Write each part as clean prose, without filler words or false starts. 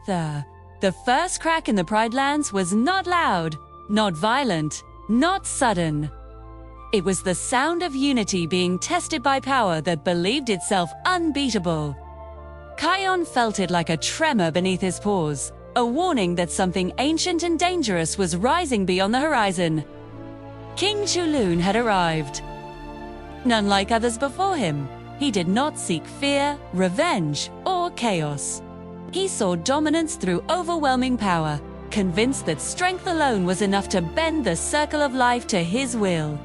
The first crack in the Pride Lands was not loud, not violent, not sudden. It was the sound of unity being tested by power that believed itself unbeatable. Kion felt it like a tremor beneath his paws, a warning that something ancient and dangerous was rising beyond the horizon. King Chuluun had arrived. None like others before him, he did not seek fear, revenge, or chaos. He saw dominance through overwhelming power, convinced that strength alone was enough to bend the circle of life to his will.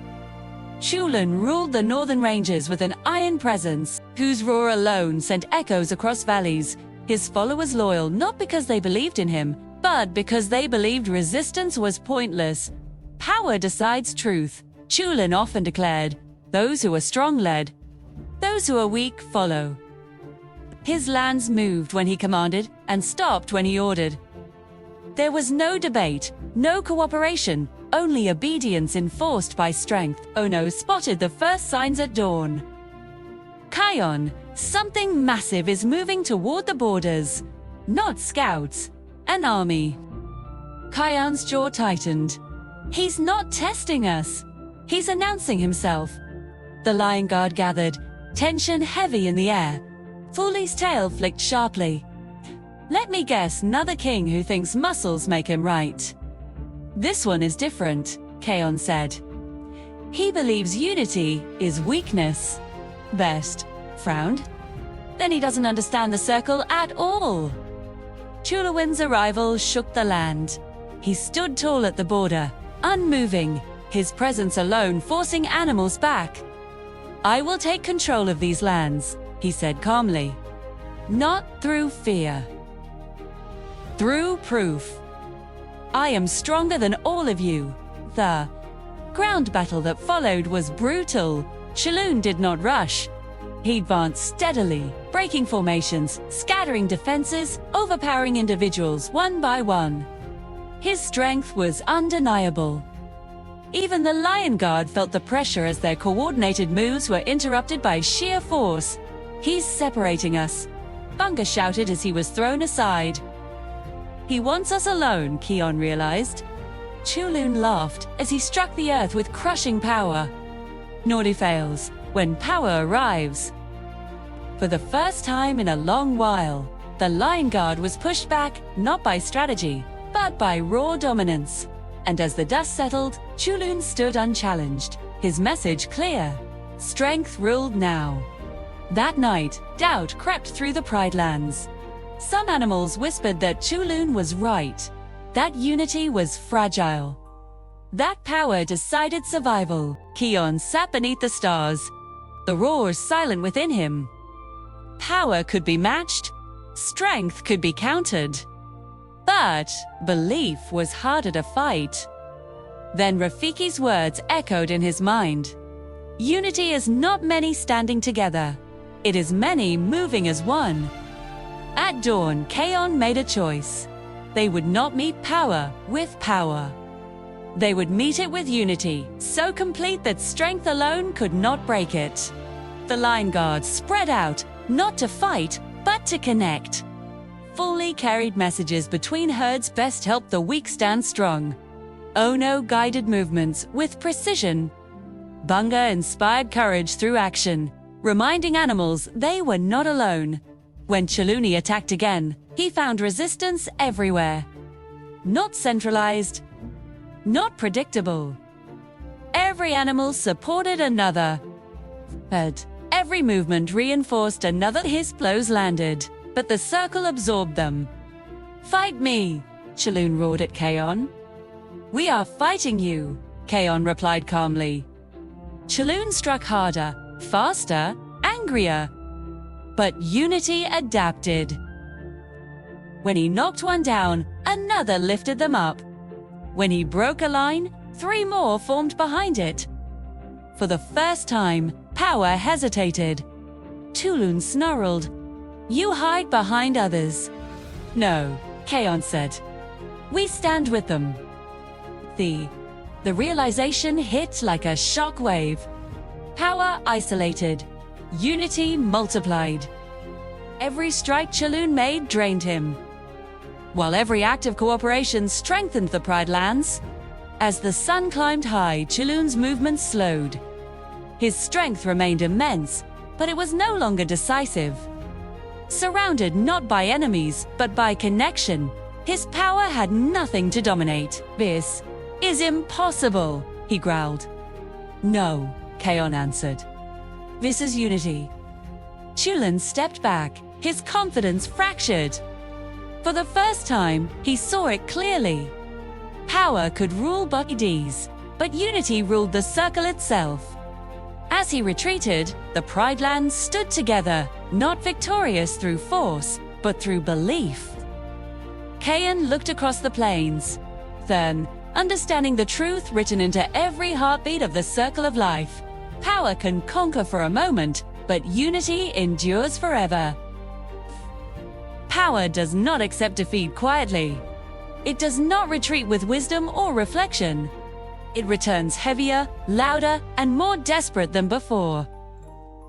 Chulun ruled the northern ranges with an iron presence, whose roar alone sent echoes across valleys, his followers loyal not because they believed in him, but because they believed resistance was pointless. Power decides truth, Chulun often declared. Those who are strong lead, those who are weak follow. His lands moved when he commanded and stopped when he ordered. There was no debate, no cooperation, only obedience enforced by strength. Ono spotted the first signs at dawn. Kion, something massive is moving toward the borders. Not scouts, an army. Kion's jaw tightened. He's not testing us. He's announcing himself. The Lion Guard gathered, tension heavy in the air. Foolie's tail flicked sharply. Let me guess, another king who thinks muscles make him right. This one is different, Kion said. He believes unity is weakness. Best frowned. Then he doesn't understand the circle at all. Chuluun's arrival shook the land. He stood tall at the border, unmoving, his presence alone forcing animals back. I will take control of these lands, he said calmly. Not through fear. Through proof. I am stronger than all of you. The ground battle that followed was brutal. Chulun did not rush. He advanced steadily, breaking formations, scattering defenses, overpowering individuals one by one. His strength was undeniable. Even the Lion Guard felt the pressure as their coordinated moves were interrupted by sheer force. He's separating us, Bunga shouted as he was thrown aside. He wants us alone, Kion realized. Chuluun laughed as he struck the earth with crushing power. Naughty fails when power arrives. For the first time in a long while, the Lion Guard was pushed back not by strategy, but by raw dominance. And as the dust settled, Chuluun stood unchallenged, his message clear. Strength ruled now. That night, doubt crept through the Pride Lands. Some animals whispered that Chuluun was right, that unity was fragile. That power decided survival. Kion sat beneath the stars, the roars silent within him. Power could be matched, strength could be countered. But belief was harder to fight. Then Rafiki's words echoed in his mind. Unity is not many standing together. It is many moving as one. At dawn, Kion made a choice. They would not meet power with power. They would meet it with unity, so complete that strength alone could not break it. The Lion Guard spread out, not to fight, but to connect. Fully carried messages between herds best helped the weak stand strong. Ono guided movements with precision. Bunga inspired courage through action, reminding animals they were not alone. When Chuluun attacked again, he found resistance everywhere. Not centralized, not predictable. Every animal supported another. But every movement reinforced another. His blows landed, but the circle absorbed them. Fight me, Chuluun roared at Kion. We are fighting you, Kion replied calmly. Chuluun struck harder, faster, angrier. But unity adapted. When he knocked one down, another lifted them up. When he broke a line, 3 more formed behind it. For the first time, power hesitated. Chuluun snarled. You hide behind others. No, Kion said. We stand with them. The realization hit like a shock wave. Power isolated. Unity multiplied. Every strike Chuluun made drained him. while every act of cooperation strengthened the Pride Lands. As the sun climbed high, Chulun's movement slowed. His strength remained immense, but it was no longer decisive. Surrounded not by enemies, but by connection, his power had nothing to dominate. "This is impossible," he growled. "No," Kion answered. "This is unity." Chulun stepped back, his confidence fractured. For the first time, he saw it clearly. Power could rule bodies, but unity ruled the circle itself. As he retreated, the Pride Lands stood together, not victorious through force, but through belief. Kion looked across the plains. Then, understanding the truth written into every heartbeat of the circle of life, power can conquer for a moment, but unity endures forever. Power does not accept defeat quietly. It does not retreat with wisdom or reflection. It returns heavier, louder, and more desperate than before.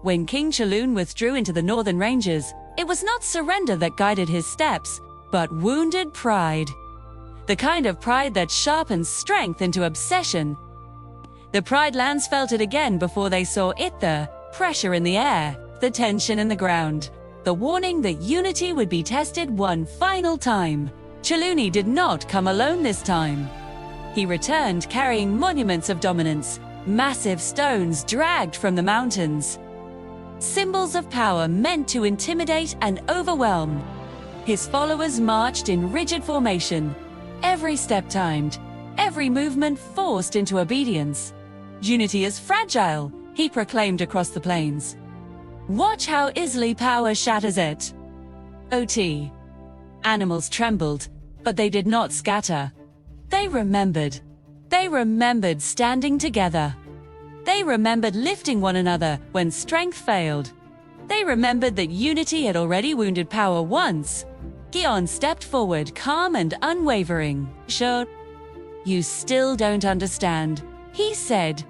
When King Chuluun withdrew into the northern ranges, it was not surrender that guided his steps, but wounded pride. The kind of pride that sharpens strength into obsession. The Pride Lands felt it again before they saw it, the pressure in the air, the tension in the ground, the warning that unity would be tested one final time. Chuluun did not come alone this time. He returned carrying monuments of dominance, massive stones dragged from the mountains. Symbols of power meant to intimidate and overwhelm. His followers marched in rigid formation, every step timed, every movement forced into obedience. "Unity is fragile," he proclaimed across the plains. "Watch how easily power shatters it." OT. Animals trembled, but they did not scatter. They remembered. They remembered standing together. They remembered lifting one another when strength failed. They remembered that unity had already wounded power once. Kion stepped forward, calm and unwavering. "Sure, you still don't understand," he said.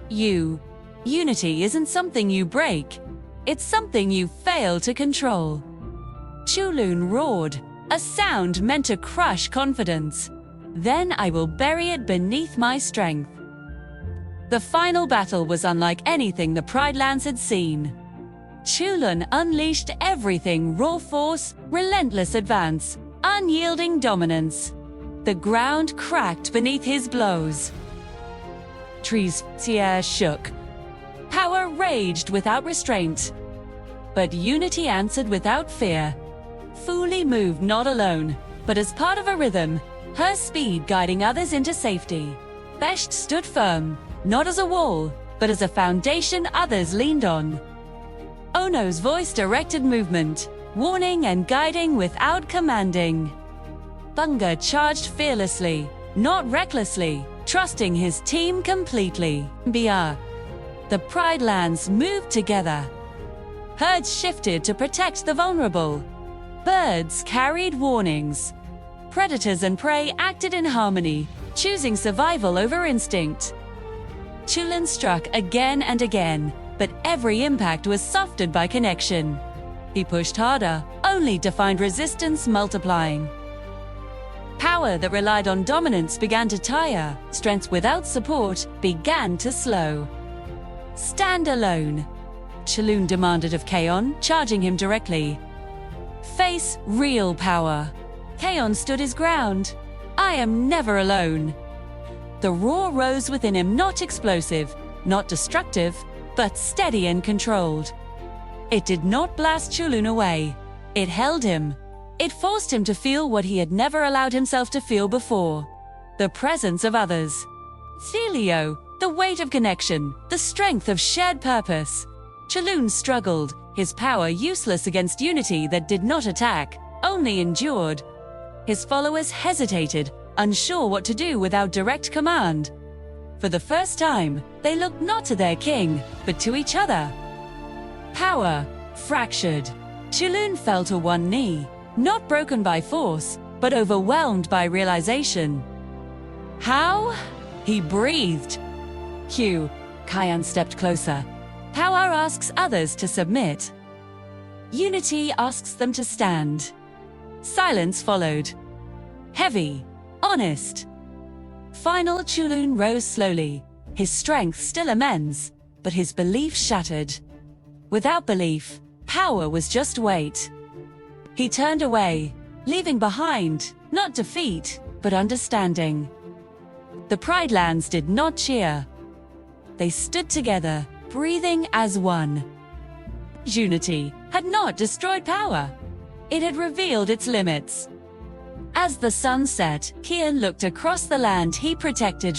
Unity isn't something you break. It's something you fail to control." Chulun roared, a sound meant to crush confidence. "Then I will bury it beneath my strength." The final battle was unlike anything the Pride Lands had seen. Chulun unleashed everything: raw force, relentless advance, unyielding dominance. The ground cracked beneath his blows. Trees shook. Power raged without restraint. But unity answered without fear. Fully moved not alone, but as part of a rhythm, her speed guiding others into safety. Besht stood firm, not as a wall, but as a foundation others leaned on. Ono's voice directed movement, warning and guiding without commanding. Bunga charged fearlessly, not recklessly, trusting his team completely. Bia. The Pride Lands moved together. Herds shifted to protect the vulnerable. Birds carried warnings. Predators and prey acted in harmony, choosing survival over instinct. Chulun struck again and again, but every impact was softened by connection. He pushed harder, only to find resistance multiplying. Power that relied on dominance began to tire. Strength without support began to slow. "Stand alone," Chulun demanded of Kion, charging him directly. "Face real power." Kion stood his ground. "I am never alone." The roar rose within him, not explosive, not destructive, but steady and controlled. It did not blast Chulun away. It held him. It forced him to feel what he had never allowed himself to feel before: the presence of others. Celio, the weight of connection, the strength of shared purpose. Chulun struggled, his power useless against unity that did not attack, only endured. His followers hesitated, unsure what to do without direct command. For the first time, they looked not to their king, but to each other. Power fractured. Chulun fell to one knee, not broken by force, but overwhelmed by realization. "How?" he breathed. Kion stepped closer. Power asks others to submit. Unity asks them to stand. Silence followed. heavy, honest. Final Chulun rose slowly, his strength still immense, but his belief shattered. Without belief, power was just weight. He turned away, leaving behind, not defeat, but understanding. The Pride Lands did not cheer. They stood together, breathing as one. Unity had not destroyed power. It had revealed its limits. As the sun set, Kion looked across the land he protected.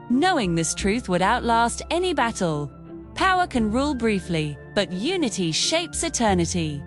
Knowing this truth would outlast any battle. Power can rule briefly, but unity shapes eternity.